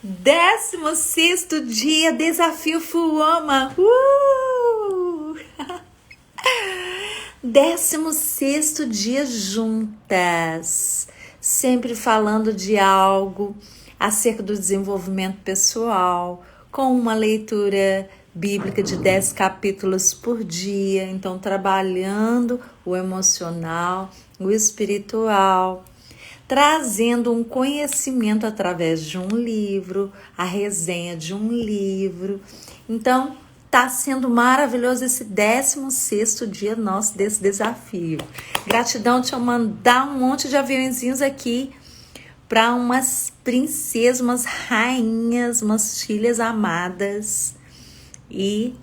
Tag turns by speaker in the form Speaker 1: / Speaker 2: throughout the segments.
Speaker 1: 16º dia, desafio Fullwoman. 16º dia juntas, sempre falando de algo acerca do desenvolvimento pessoal, com uma leitura bíblica de 10 capítulos por dia, então trabalhando o emocional, o espiritual, trazendo um conhecimento através de um livro, a resenha de um livro. Então, tá sendo maravilhoso esse 16º dia nosso desse desafio. Gratidão, deixa eu mandar um monte de aviãozinhos aqui para umas princesas, umas rainhas, umas filhas amadas. E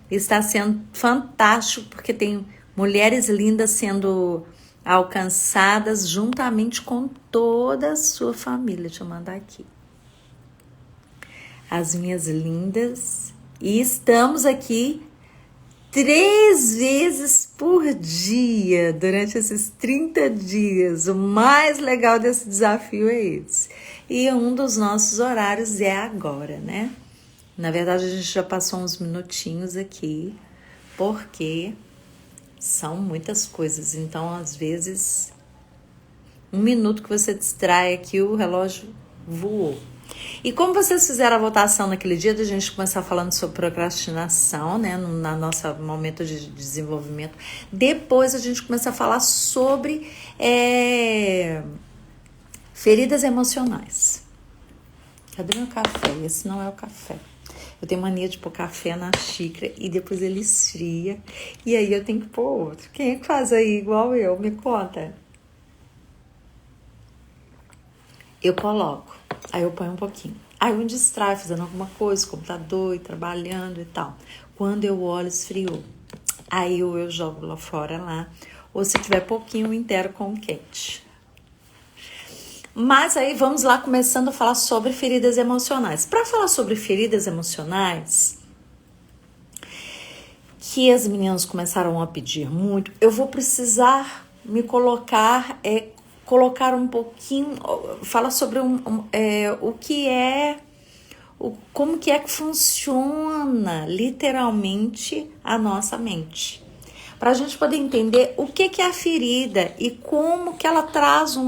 Speaker 1: está sendo fantástico porque tem mulheres lindas sendo alcançadas juntamente com toda a sua família. Deixa eu mandar aqui. As minhas lindas. E estamos aqui 3 vezes por dia durante esses 30 dias. O mais legal desse desafio é esse. E um dos nossos horários é agora, né? Na verdade, a gente já passou uns minutinhos aqui, porque são muitas coisas. Então, às vezes, 1 minuto que você distrai aqui, o relógio voou. E como vocês fizeram a votação naquele dia, da gente começar falando sobre procrastinação, né, no nosso momento de desenvolvimento, depois a gente começa a falar sobre feridas emocionais. Cadê meu café? Esse não é o café. Eu tenho mania de pôr café na xícara e depois ele esfria. E aí eu tenho que pôr outro. Quem é que faz aí igual eu? Me conta. Eu coloco. Aí eu ponho um pouquinho. Aí eu me distraio fazendo alguma coisa, computador e trabalhando e tal. Quando eu olho, esfriou. Aí eu jogo lá fora lá. Ou se tiver pouquinho, eu inteiro com quente. Mas aí vamos lá começando a falar sobre feridas emocionais. Para falar sobre feridas emocionais, que as meninas começaram a pedir muito, eu vou precisar me colocar um pouquinho, falar sobre o que é, como que é que funciona literalmente a nossa mente. Para a gente poder entender o que é a ferida e como que ela traz o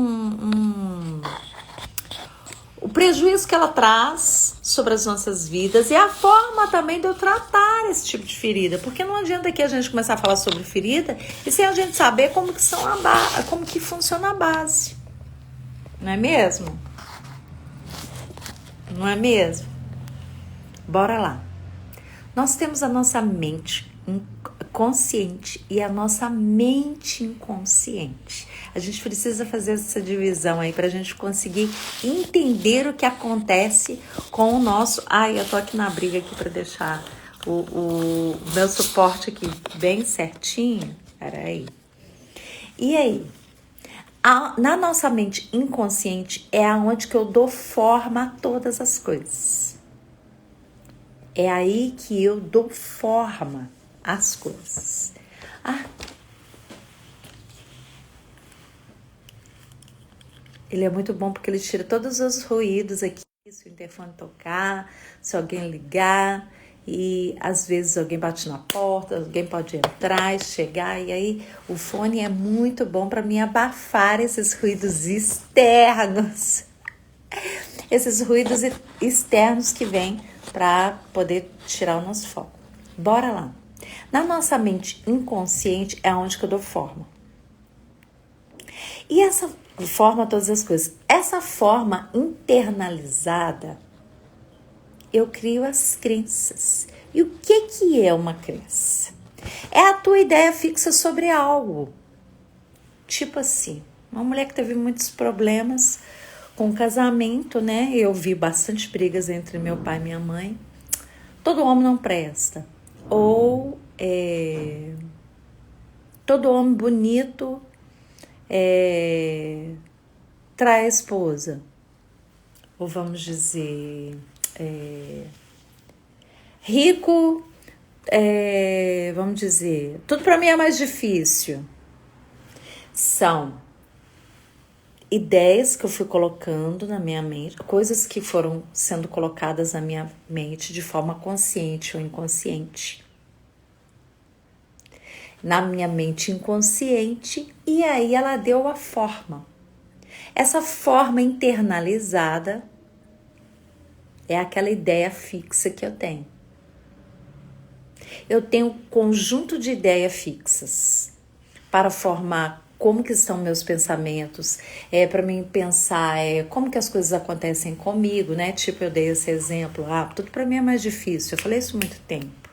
Speaker 1: prejuízo que ela traz sobre as nossas vidas e a forma também de eu tratar esse tipo de ferida. Porque não adianta aqui a gente começar a falar sobre ferida e sem a gente saber como que funciona a base. Não é mesmo? Não é mesmo? Bora lá. Nós temos a nossa mente consciente e a nossa mente inconsciente. A gente precisa fazer essa divisão aí para a gente conseguir entender o que acontece com o nosso... Ai, eu tô aqui na briga aqui para deixar o meu suporte aqui bem certinho. Peraí. E aí? Na nossa mente inconsciente é aonde que eu dou forma a todas as coisas. É aí que eu dou forma às coisas. Ele é muito bom porque ele tira todos os ruídos aqui, se o interfone tocar, se alguém ligar, e às vezes alguém bate na porta, alguém pode entrar e chegar, e aí o fone é muito bom para me abafar esses ruídos externos. Esses ruídos externos que vêm para poder tirar o nosso foco. Bora lá. Na nossa mente inconsciente é onde que eu dou forma. E essa forma todas as coisas. Essa forma internalizada, eu crio as crenças. E o que é uma crença? É a tua ideia fixa sobre algo. Tipo assim, uma mulher que teve muitos problemas com o casamento, né? Eu vi bastante brigas entre meu pai e minha mãe. Todo homem não presta. Ou todo homem bonito trai a esposa. Ou vamos dizer, rico, vamos dizer, tudo para mim é mais difícil. São ideias que eu fui colocando na minha mente, coisas que foram sendo colocadas na minha mente de forma consciente ou inconsciente. Na minha mente inconsciente, e aí ela deu a forma. Essa forma internalizada é aquela ideia fixa que eu tenho. Eu tenho um conjunto de ideias fixas para formar como que estão meus pensamentos, para mim pensar como que as coisas acontecem comigo, né? Tipo, eu dei esse exemplo, tudo para mim é mais difícil, eu falei isso há muito tempo.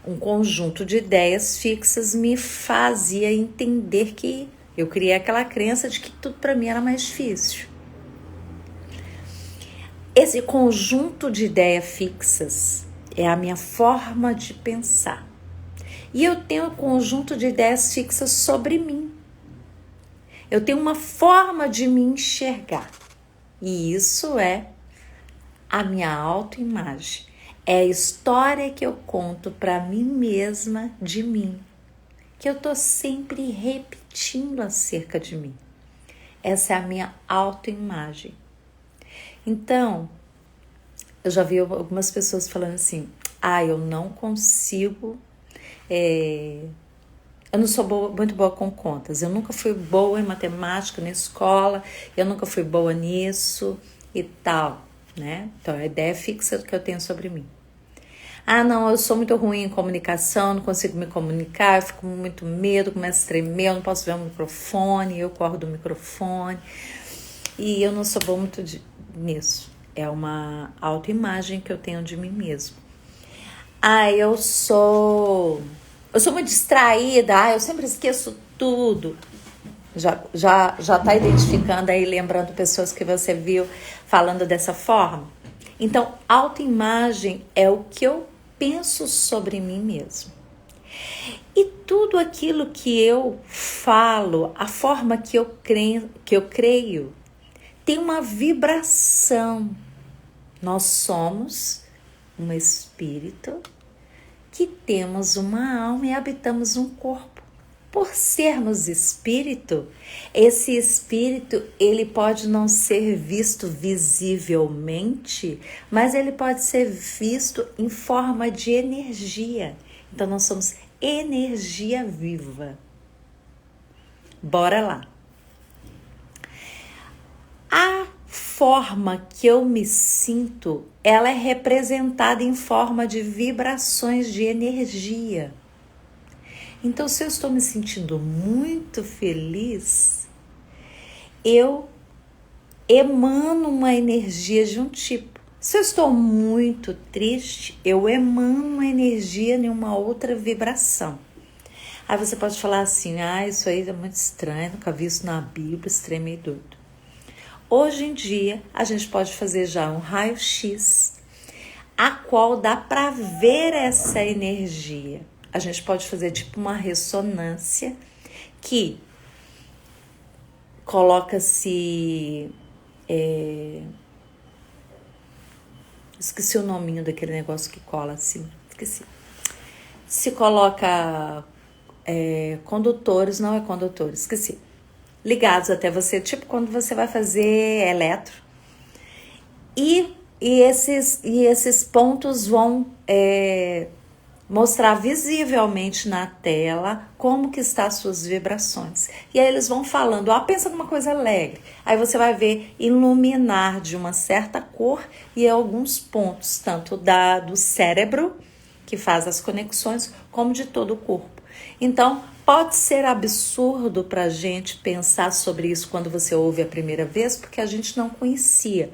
Speaker 1: Um conjunto de ideias fixas me fazia entender que eu criei aquela crença de que tudo para mim era mais difícil. Esse conjunto de ideias fixas é a minha forma de pensar. E eu tenho um conjunto de ideias fixas sobre mim. Eu tenho uma forma de me enxergar. E isso é a minha autoimagem. É a história que eu conto para mim mesma de mim. Que eu tô sempre repetindo acerca de mim. Essa é a minha autoimagem. Então, eu já vi algumas pessoas falando assim, eu não consigo, eu não sou muito boa com contas, eu nunca fui boa em matemática na escola, eu nunca fui boa nisso e tal, né? Então, a ideia fixa que eu tenho sobre mim. Não, eu sou muito ruim em comunicação, não consigo me comunicar, eu fico com muito medo, começo a tremer, eu não posso ver o microfone, eu corro do microfone, e eu não sou boa muito nisso. É uma autoimagem que eu tenho de mim mesmo. Eu sou muito distraída, eu sempre esqueço tudo. Já tá identificando aí, lembrando pessoas que você viu falando dessa forma? Então, autoimagem é o que eu penso sobre mim mesmo. E tudo aquilo que eu falo, a forma que eu creio, tem uma vibração. Nós somos um espírito que temos uma alma e habitamos um corpo. Por sermos espírito, esse espírito ele pode não ser visto visivelmente, mas ele pode ser visto em forma de energia. Então nós somos energia viva. Bora lá. A forma que eu me sinto, ela é representada em forma de vibrações de energia. Então, se eu estou me sentindo muito feliz, eu emano uma energia de um tipo. Se eu estou muito triste, eu emano uma energia em uma outra vibração. Aí você pode falar assim, isso aí é muito estranho, nunca vi isso na Bíblia, estranho, meio doido. Hoje em dia, a gente pode fazer já um raio-x, a qual dá para ver essa energia. A gente pode fazer tipo uma ressonância que coloca-se... esqueci o nominho daquele negócio que cola assim. Esqueci. Se coloca condutores, não é condutores, esqueci. Ligados até você, tipo quando você vai fazer eletro. E esses pontos vão... mostrar visivelmente na tela como que estão as suas vibrações. E aí eles vão falando, pensa numa coisa alegre. Aí você vai ver iluminar de uma certa cor e alguns pontos, tanto do cérebro, que faz as conexões, como de todo o corpo. Então, pode ser absurdo para a gente pensar sobre isso quando você ouve a primeira vez, porque a gente não conhecia.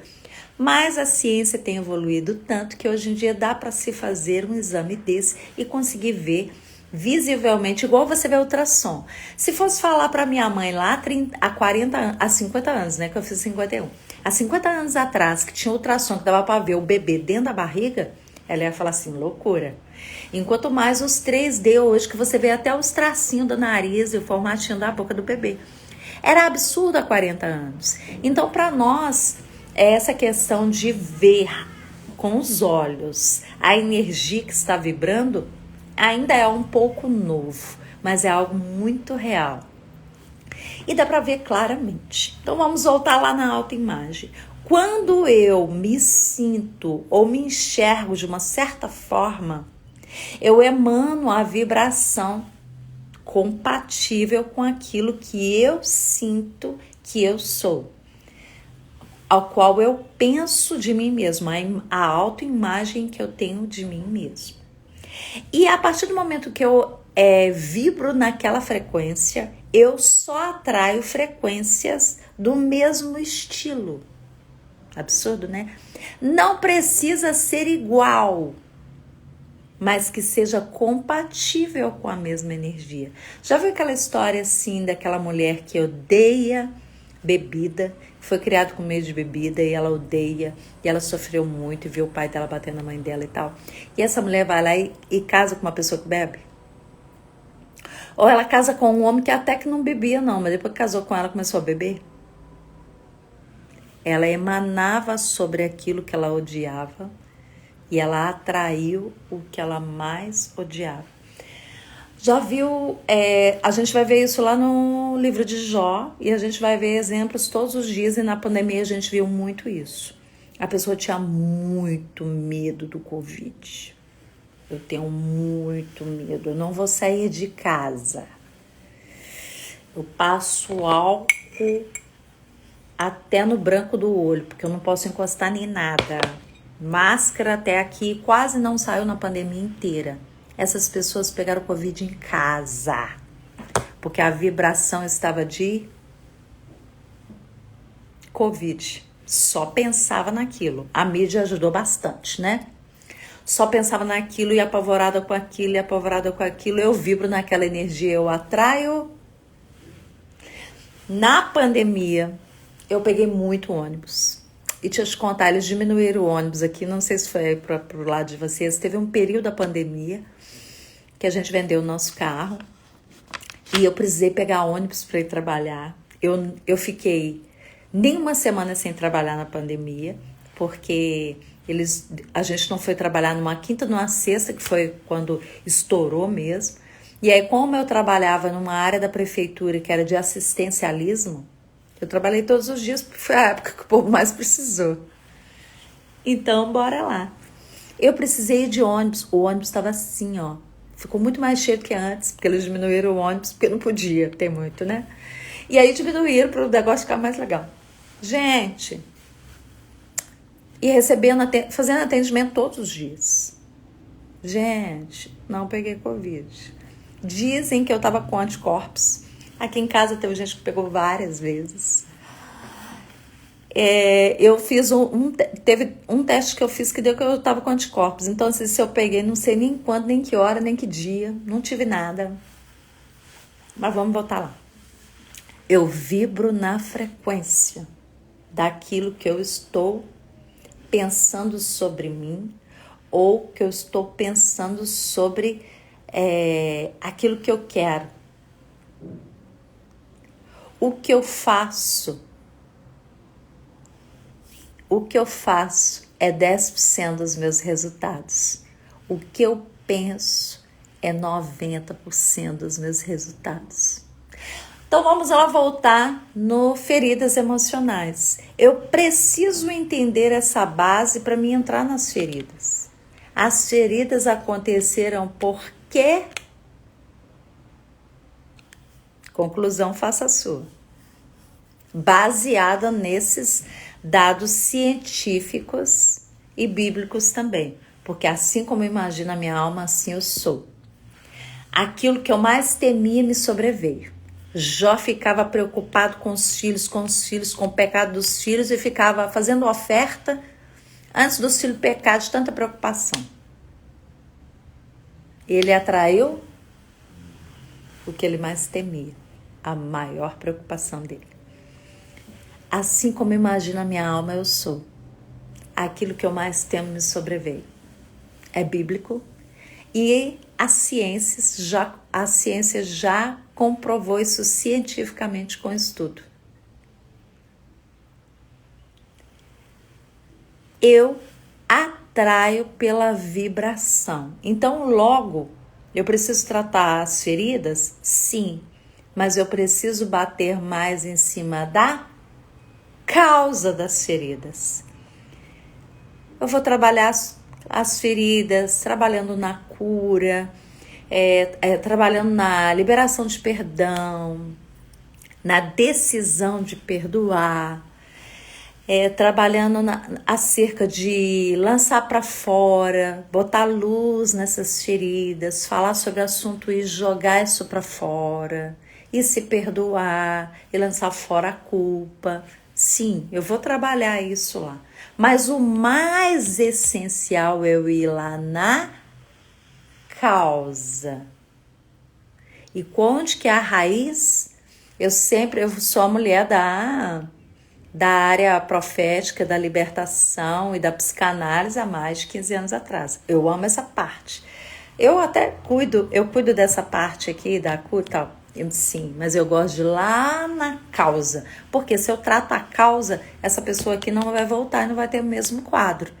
Speaker 1: Mas a ciência tem evoluído tanto que hoje em dia dá para se fazer um exame desse e conseguir ver visivelmente, igual você vê ultrassom. Se fosse falar para minha mãe lá há 50 anos, né, que eu fiz 51, há 50 anos atrás, que tinha ultrassom que dava para ver o bebê dentro da barriga, ela ia falar assim, loucura. Enquanto mais os 3D hoje, que você vê até os tracinhos do nariz e o formatinho da boca do bebê. Era absurdo há 40 anos. Então, para nós... essa questão de ver com os olhos a energia que está vibrando ainda é um pouco novo, mas é algo muito real. E dá para ver claramente. Então vamos voltar lá na autoimagem. Quando eu me sinto ou me enxergo de uma certa forma, eu emano a vibração compatível com aquilo que eu sinto que eu sou, ao qual eu penso de mim mesmo, a autoimagem que eu tenho de mim mesmo. E a partir do momento que eu vibro naquela frequência, eu só atraio frequências do mesmo estilo. Absurdo, né? Não precisa ser igual, mas que seja compatível com a mesma energia. Já viu aquela história assim daquela mulher que odeia bebida, foi criada com medo de bebida e ela odeia, e ela sofreu muito e viu o pai dela batendo na mãe dela e tal. E essa mulher vai lá e casa com uma pessoa que bebe? Ou ela casa com um homem que até que não bebia não, mas depois que casou com ela começou a beber? Ela emanava sobre aquilo que ela odiava e ela atraiu o que ela mais odiava. Já viu, a gente vai ver isso lá no livro de Jó e a gente vai ver exemplos todos os dias e na pandemia a gente viu muito isso. A pessoa tinha muito medo do Covid. Eu tenho muito medo, eu não vou sair de casa. Eu passo álcool até no branco do olho, porque eu não posso encostar nem nada. Máscara até aqui, quase não saiu na pandemia inteira. Essas pessoas pegaram Covid em casa, porque a vibração estava de Covid. Só pensava naquilo. A mídia ajudou bastante, né? Só pensava naquilo e apavorada com aquilo, e apavorada com aquilo. Eu vibro naquela energia, eu atraio. Na pandemia, eu peguei muito ônibus. E deixa eu te contar, eles diminuíram o ônibus aqui, não sei se foi para o lado de vocês. Teve um período da pandemia que a gente vendeu o nosso carro e eu precisei pegar ônibus para ir trabalhar. Eu fiquei nem uma semana sem trabalhar na pandemia, porque a gente não foi trabalhar numa quinta, numa sexta, que foi quando estourou mesmo. E aí, como eu trabalhava numa área da prefeitura que era de assistencialismo, eu trabalhei todos os dias, porque foi a época que o povo mais precisou. Então, bora lá. Eu precisei ir de ônibus. O ônibus estava assim, ó. Ficou muito mais cheio que antes, porque eles diminuíram o ônibus, porque não podia ter muito, né? E aí diminuíram para o negócio ficar mais legal. Gente, e fazendo atendimento todos os dias. Gente, não peguei Covid. Dizem que eu tava com anticorpos. Aqui em casa teve gente que pegou várias vezes. Eu fiz teve um teste que eu fiz que deu que eu tava com anticorpos. Então, se eu peguei, não sei nem quando, nem que hora, nem que dia. Não tive nada. Mas vamos voltar lá. Eu vibro na frequência daquilo que eu estou pensando sobre mim ou que eu estou pensando sobre aquilo que eu quero. O que eu faço é 10% dos meus resultados. O que eu penso é 90% dos meus resultados. Então vamos lá voltar no feridas emocionais. Eu preciso entender essa base para me entrar nas feridas. As feridas aconteceram porque... Conclusão, faça a sua. Baseada nesses dados científicos e bíblicos também. Porque assim como eu imagino a minha alma, assim eu sou. Aquilo que eu mais temia me sobreveio. Jó ficava preocupado com os filhos, com o pecado dos filhos e ficava fazendo oferta antes dos filhos pecar de tanta preocupação. Ele atraiu o que ele mais temia, a maior preocupação dele. Assim como imagino a minha alma, eu sou. Aquilo que eu mais temo me sobreveio. É bíblico e a ciência já comprovou isso cientificamente com estudo. Eu atraio pela vibração. Então, logo, eu preciso tratar as feridas? Sim, mas eu preciso bater mais em cima da causa das feridas. Eu vou trabalhar as feridas, trabalhando na cura, trabalhando na liberação de perdão, na decisão de perdoar, trabalhando acerca de lançar para fora, botar luz nessas feridas, falar sobre o assunto e jogar isso para fora, e se perdoar, e lançar fora a culpa. Sim, eu vou trabalhar isso lá. Mas o mais essencial é eu ir lá na causa. E onde que é a raiz? Eu sou a mulher da área profética, da libertação e da psicanálise há mais de 15 anos atrás. Eu amo essa parte. Eu até cuido dessa parte aqui da cura e tal. Sim, mas eu gosto de ir lá na causa. Porque se eu trato a causa, essa pessoa aqui não vai voltar e não vai ter o mesmo quadro.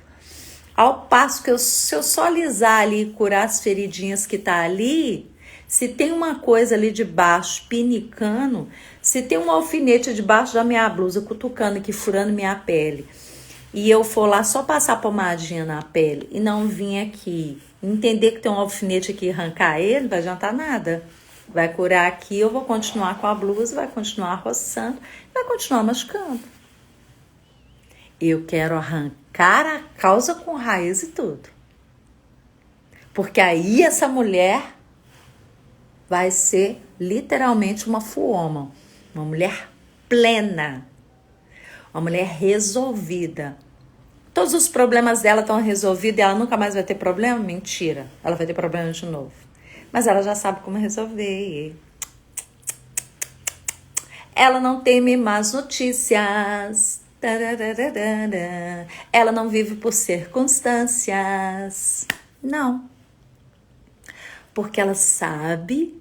Speaker 1: Ao passo que se eu só alisar ali e curar as feridinhas que tá ali, se tem uma coisa ali de baixo pinicando, se tem um alfinete debaixo da minha blusa cutucando aqui, furando minha pele, e eu for lá só passar pomadinha na pele e não vir aqui entender que tem um alfinete aqui e arrancar ele, não vai adiantar nada. Vai curar aqui, eu vou continuar com a blusa, vai continuar roçando, vai continuar machucando. Eu quero arrancar a causa com raiz e tudo. Porque aí essa mulher vai ser literalmente uma full woman, uma mulher plena, uma mulher resolvida. Todos os problemas dela estão resolvidos e ela nunca mais vai ter problema? Mentira, ela vai ter problema de novo. Mas ela já sabe como resolver. Ela não teme más notícias. Ela não vive por circunstâncias. Não. Porque ela sabe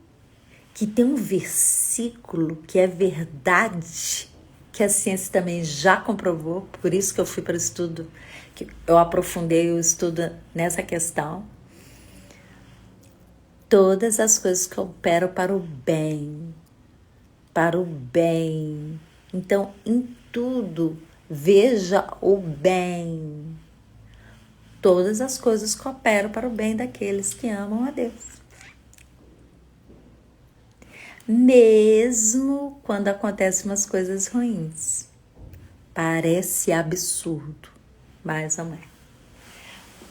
Speaker 1: que tem um versículo que é verdade, que a ciência também já comprovou, por isso que eu fui para o estudo, que eu aprofundei o estudo nessa questão. Todas as coisas cooperam para o bem, para o bem. Então, em tudo, veja o bem. Todas as coisas cooperam para o bem daqueles que amam a Deus. Mesmo quando acontecem umas coisas ruins. Parece absurdo, mas não é.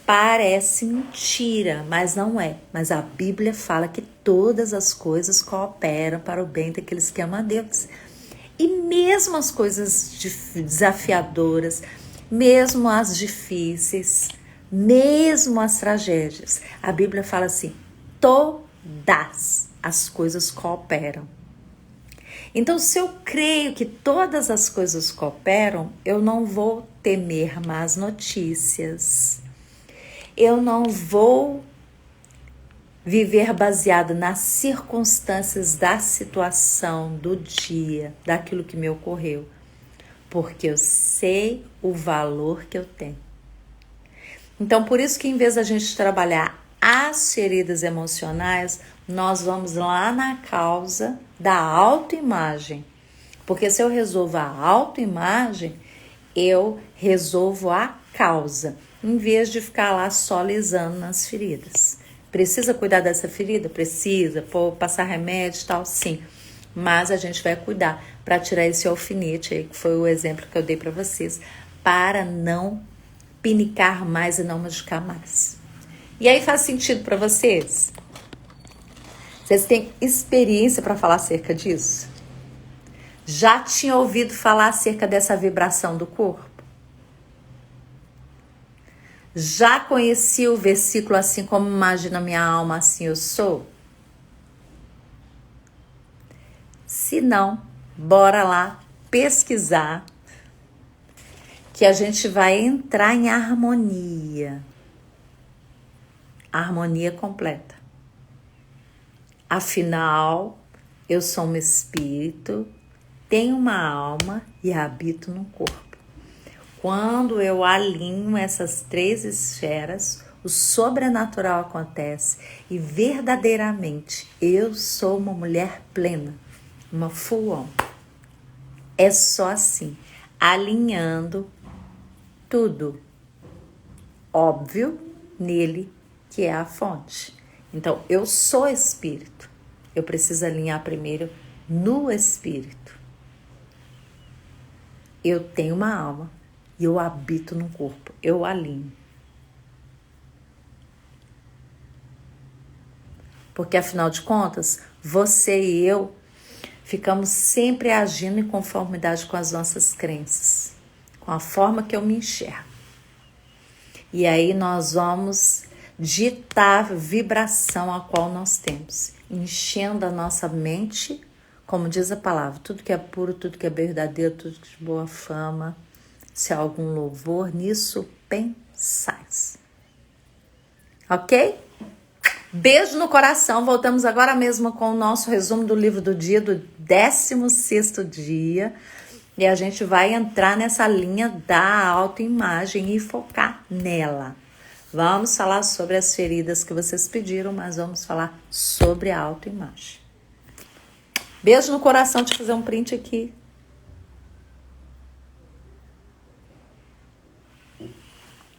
Speaker 1: Parece mentira, mas não é. Mas a Bíblia fala que todas as coisas cooperam para o bem daqueles que amam a Deus. E mesmo as coisas desafiadoras, mesmo as difíceis, mesmo as tragédias, a Bíblia fala assim, todas as coisas cooperam. Então, se eu creio que todas as coisas cooperam, eu não vou temer más notícias. Eu não vou viver baseado nas circunstâncias da situação, do dia, daquilo que me ocorreu. Porque eu sei o valor que eu tenho. Então, por isso que em vez da gente trabalhar as feridas emocionais, nós vamos lá na causa da autoimagem. Porque se eu resolvo a autoimagem, eu resolvo a causa, em vez de ficar lá só lisando nas feridas. Precisa cuidar dessa ferida? Precisa. Passar remédio e tal? Sim. Mas a gente vai cuidar para tirar esse alfinete aí, que foi o exemplo que eu dei para vocês, para não pinicar mais e não machucar mais. E aí faz sentido para vocês? Vocês têm experiência para falar acerca disso? Já tinham ouvido falar acerca dessa vibração do corpo? Já conheci o versículo assim como imagina minha alma, assim eu sou? Se não, bora lá pesquisar que a gente vai entrar em harmonia. Harmonia completa. Afinal, eu sou um espírito, tenho uma alma e habito no corpo. Quando eu alinho essas três esferas, o sobrenatural acontece e verdadeiramente eu sou uma mulher plena. uma full on. É só assim, alinhando tudo. Óbvio, nele que é a fonte. Então, eu sou espírito. Eu preciso alinhar primeiro no espírito. Eu tenho uma alma e eu habito no corpo. Eu alinho. Porque, afinal de contas, você e eu ficamos sempre agindo em conformidade com as nossas crenças, com a forma que eu me enxergo. E aí nós vamos ditar a vibração a qual nós temos, enchendo a nossa mente, como diz a palavra, tudo que é puro, tudo que é verdadeiro, tudo que é de boa fama, se há algum louvor, nisso pensais. Ok? Beijo no coração. Voltamos agora mesmo com o nosso resumo do livro do dia, do 16º dia. E a gente vai entrar nessa linha da autoimagem e focar nela. Vamos falar sobre as feridas que vocês pediram, mas vamos falar sobre a autoimagem. Beijo no coração. Deixa eu fazer um print aqui.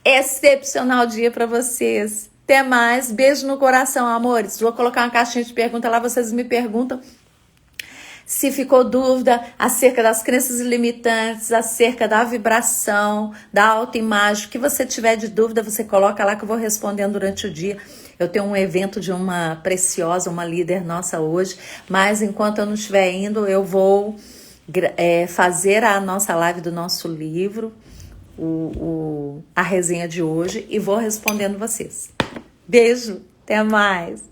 Speaker 1: Excepcional dia para vocês. Até mais. Beijo no coração, amores. Vou colocar uma caixinha de pergunta lá. Vocês me perguntam se ficou dúvida acerca das crenças limitantes, acerca da vibração, da autoimagem. O que você tiver de dúvida, você coloca lá que eu vou respondendo durante o dia. Eu tenho um evento de uma preciosa, uma líder nossa hoje. Mas enquanto eu não estiver indo, eu vou fazer a nossa live do nosso livro. A resenha de hoje e vou respondendo vocês. Beijo, até mais!